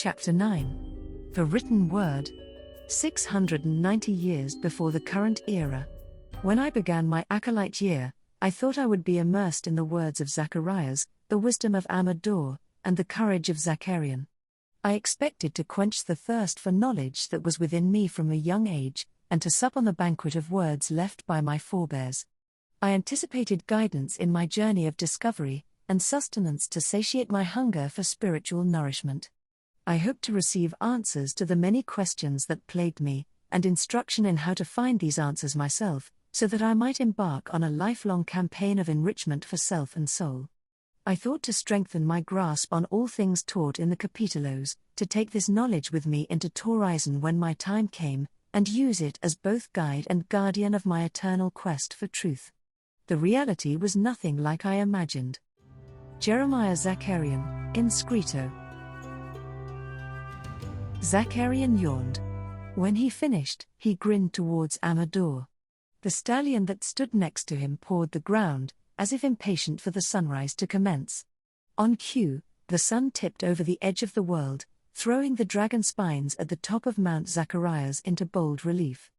Chapter 9. The Written Word. 690 years before the current era. When I began my acolyte year, I thought I would be immersed in the words of Zacharias, the wisdom of Amador, and the courage of Zacharian. I expected to quench the thirst for knowledge that was within me from a young age, and to sup on the banquet of words left by my forebears. I anticipated guidance in my journey of discovery, and sustenance to satiate my hunger for spiritual nourishment. I hoped to receive answers to the many questions that plagued me, and instruction in how to find these answers myself, so that I might embark on a lifelong campaign of enrichment for self and soul. I thought to strengthen my grasp on all things taught in the capítulos, to take this knowledge with me into Horizon when my time came, and use it as both guide and guardian of my eternal quest for truth. The reality was nothing like I imagined. Jeremiah Zacharian, in scrito. Zacharian yawned. When he finished, he grinned towards Amador. The stallion that stood next to him pawed the ground, as if impatient for the sunrise to commence. On cue, the sun tipped over the edge of the world, throwing the dragon spines at the top of Mount Zacharias into bold relief.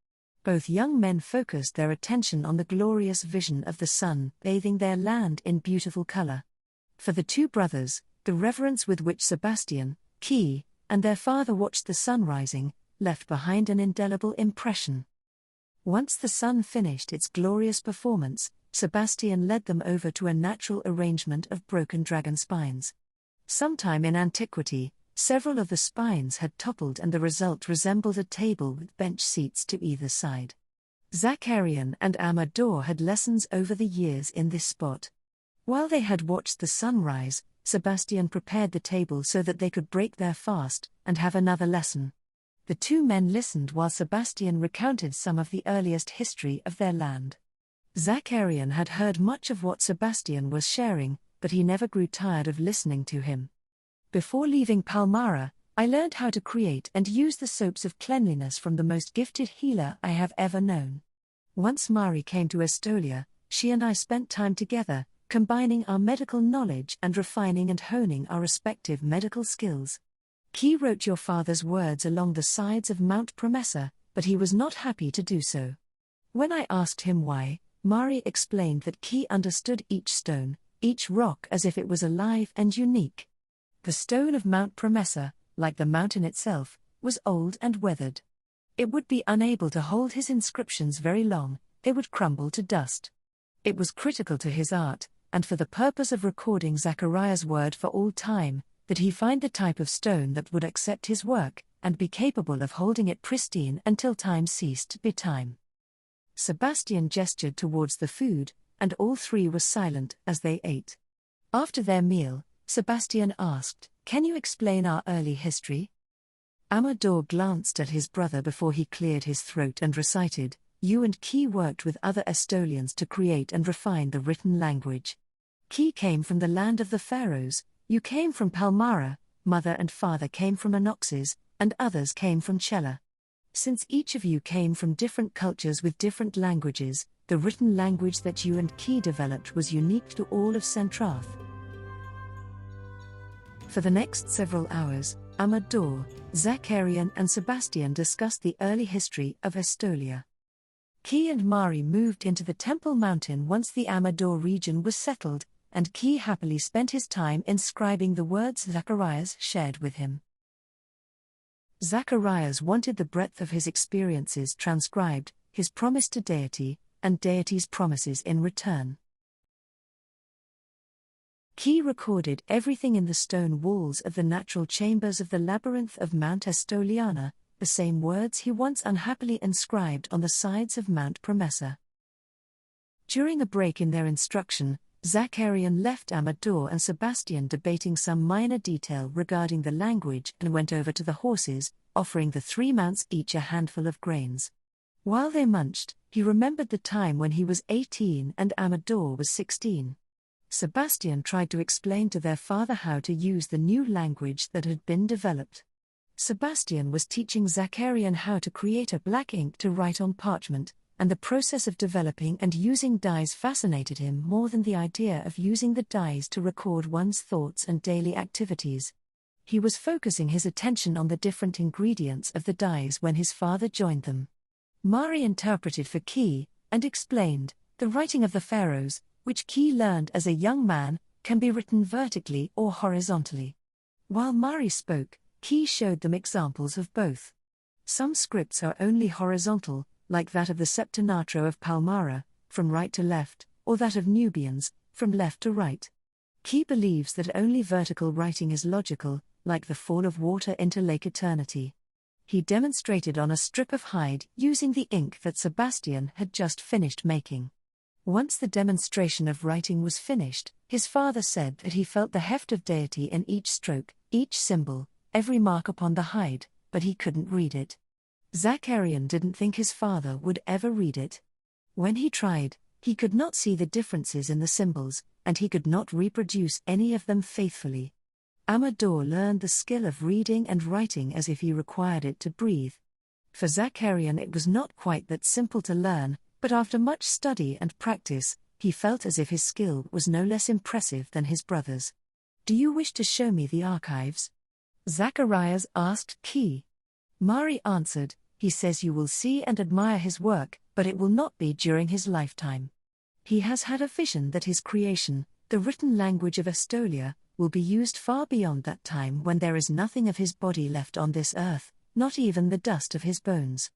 Both young men focused their attention on the glorious vision of the sun bathing their land in beautiful color. For the two brothers, the reverence with which Sebastian, Key, and their father watched the sun rising, left behind an indelible impression. Once the sun finished its glorious performance, Sebastian led them over to a natural arrangement of broken dragon spines. Sometime in antiquity, several of the spines had toppled and the result resembled a table with bench seats to either side. Zacharian and Amador had lessons over the years in this spot. While they had watched the sun rise, Sebastian prepared the table so that they could break their fast and have another lesson. The two men listened while Sebastian recounted some of the earliest history of their land. Zacharian had heard much of what Sebastian was sharing, but he never grew tired of listening to him. Before leaving Palmyra, I learned how to create and use the soaps of cleanliness from the most gifted healer I have ever known. Once Mari came to Estolia, she and I spent time together, combining our medical knowledge and refining and honing our respective medical skills. Key wrote your father's words along the sides of Mount Promessa, but he was not happy to do so. When I asked him why, Mari explained that Key understood each stone, each rock as if it was alive and unique. The stone of Mount Promessa, like the mountain itself, was old and weathered. It would be unable to hold his inscriptions very long, they would crumble to dust. It was critical to his art, and for the purpose of recording Zachariah's word for all time, that he find the type of stone that would accept his work, and be capable of holding it pristine until time ceased to be time. Sebastian gestured towards the food, and all three were silent as they ate. After their meal, Sebastian asked, "Can you explain our early history?" Amador glanced at his brother before he cleared his throat and recited, "You and Key worked with other Estolians to create and refine the written language. Key came from the land of the pharaohs, you came from Palmyra, mother and father came from Anoxes, and others came from Chella. Since each of you came from different cultures with different languages, the written language that you and Key developed was unique to all of Centrath." For the next several hours, Amador, Zacharian and Sebastian discussed the early history of Estolia. Key and Mari moved into the Temple Mountain once the Amador region was settled, and Key happily spent his time inscribing the words Zacharias shared with him. Zacharias wanted the breadth of his experiences transcribed, his promise to deity, and deity's promises in return. Key recorded everything in the stone walls of the natural chambers of the labyrinth of Mount Estoliana, the same words he once unhappily inscribed on the sides of Mount Promessa. During a break in their instruction, Zacharian left Amador and Sebastian debating some minor detail regarding the language and went over to the horses, offering the three mounts each a handful of grains. While they munched, he remembered the time when he was 18 and Amador was 16. Sebastian tried to explain to their father how to use the new language that had been developed. Sebastian was teaching Zacharian how to create a black ink to write on parchment, and the process of developing and using dyes fascinated him more than the idea of using the dyes to record one's thoughts and daily activities. He was focusing his attention on the different ingredients of the dyes when his father joined them. Mari interpreted for Key, and explained, the writing of the pharaohs, which Key learned as a young man, can be written vertically or horizontally. While Mari spoke, Key showed them examples of both. Some scripts are only horizontal, like that of the Septenatro of Palmyra, from right to left, or that of Nubians, from left to right. Key believes that only vertical writing is logical, like the fall of water into Lake Eternity. He demonstrated on a strip of hide using the ink that Sebastian had just finished making. Once the demonstration of writing was finished, his father said that he felt the heft of deity in each stroke, each symbol, every mark upon the hide, but he couldn't read it. Zakarian didn't think his father would ever read it. When he tried, he could not see the differences in the symbols, and he could not reproduce any of them faithfully. Amador learned the skill of reading and writing as if he required it to breathe. For Zakarian it was not quite that simple to learn, but after much study and practice, he felt as if his skill was no less impressive than his brother's. "Do you wish to show me the archives?" Zacharias asked Key. Mari answered, "He says you will see and admire his work, but it will not be during his lifetime. He has had a vision that his creation, the written language of Estolia, will be used far beyond that time when there is nothing of his body left on this earth, not even the dust of his bones.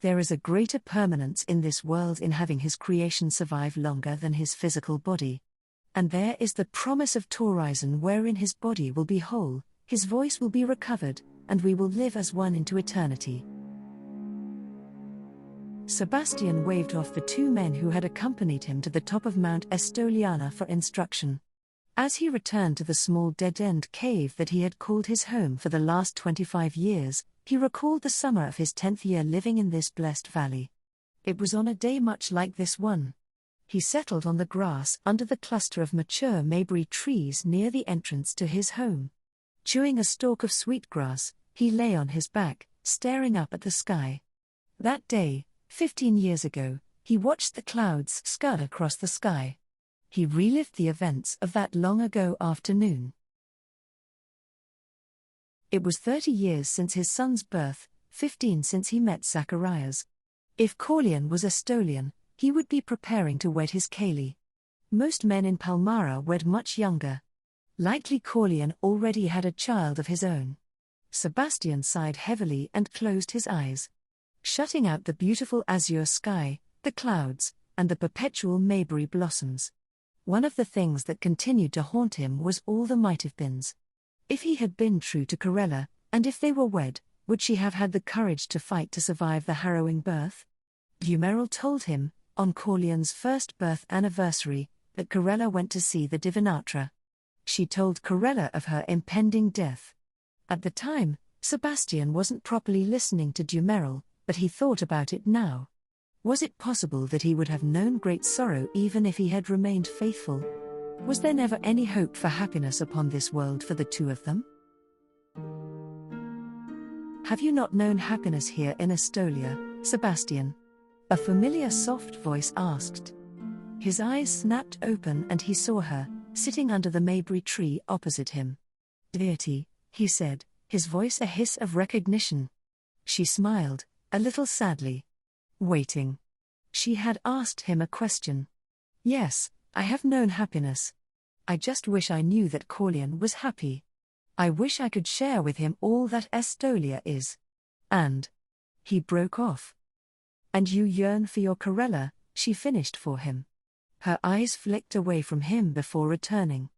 There is a greater permanence in this world in having his creation survive longer than his physical body. And there is the promise of Torizon wherein his body will be whole, his voice will be recovered, and we will live as one into eternity." Sebastian waved off the two men who had accompanied him to the top of Mount Estoliana for instruction. As he returned to the small dead-end cave that he had called his home for the last 25 years, he recalled the summer of his 10th year living in this blessed valley. It was on a day much like this one. He settled on the grass under the cluster of mature mayberry trees near the entrance to his home. Chewing a stalk of sweetgrass, he lay on his back, staring up at the sky. That day, 15 years ago, he watched the clouds scud across the sky. He relived the events of that long-ago afternoon. It was 30 years since his son's birth, 15 since he met Zacharias. If Corleone was Estolian, he would be preparing to wed his Kaylee. Most men in Palmyra wed much younger. Likely Corleone already had a child of his own. Sebastian sighed heavily and closed his eyes. Shutting out the beautiful azure sky, the clouds, and the perpetual mayberry blossoms. One of the things that continued to haunt him was all the might-have-beens. If he had been true to Corella, and if they were wed, would she have had the courage to fight to survive the harrowing birth? Dumeril told him, on Corleone's first birth anniversary, that Corella went to see the Divinatra. She told Corella of her impending death. At the time, Sebastian wasn't properly listening to Dumeril, but he thought about it now. Was it possible that he would have known great sorrow even if he had remained faithful? Was there never any hope for happiness upon this world for the two of them? "Have you not known happiness here in Estolia, Sebastian?" a familiar soft voice asked. His eyes snapped open and he saw her, sitting under the mayberry tree opposite him. "Deity," he said, his voice a hiss of recognition. She smiled, a little sadly. Waiting. She had asked him a question. "Yes, I have known happiness. I just wish I knew that Corleone was happy. I wish I could share with him all that Estolia is. And..." He broke off. "And you yearn for your Corella," she finished for him. Her eyes flicked away from him before returning.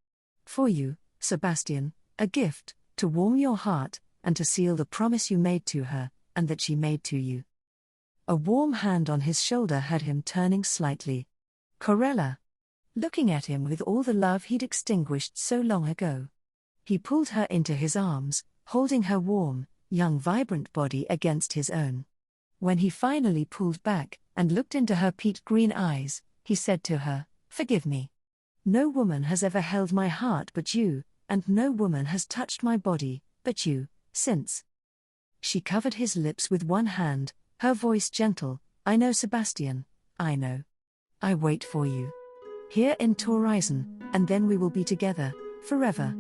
"For you, Sebastian, a gift, to warm your heart, and to seal the promise you made to her, and that she made to you." A warm hand on his shoulder had him turning slightly. Corella. Looking at him with all the love he'd extinguished so long ago. He pulled her into his arms, holding her warm, young vibrant body against his own. When he finally pulled back, and looked into her peat green eyes, he said to her, "Forgive me. No woman has ever held my heart but you, and no woman has touched my body but you, since." She covered his lips with one hand, her voice gentle, "I know, Sebastian, I know. I wait for you. Here in Torizon, and then we will be together, forever."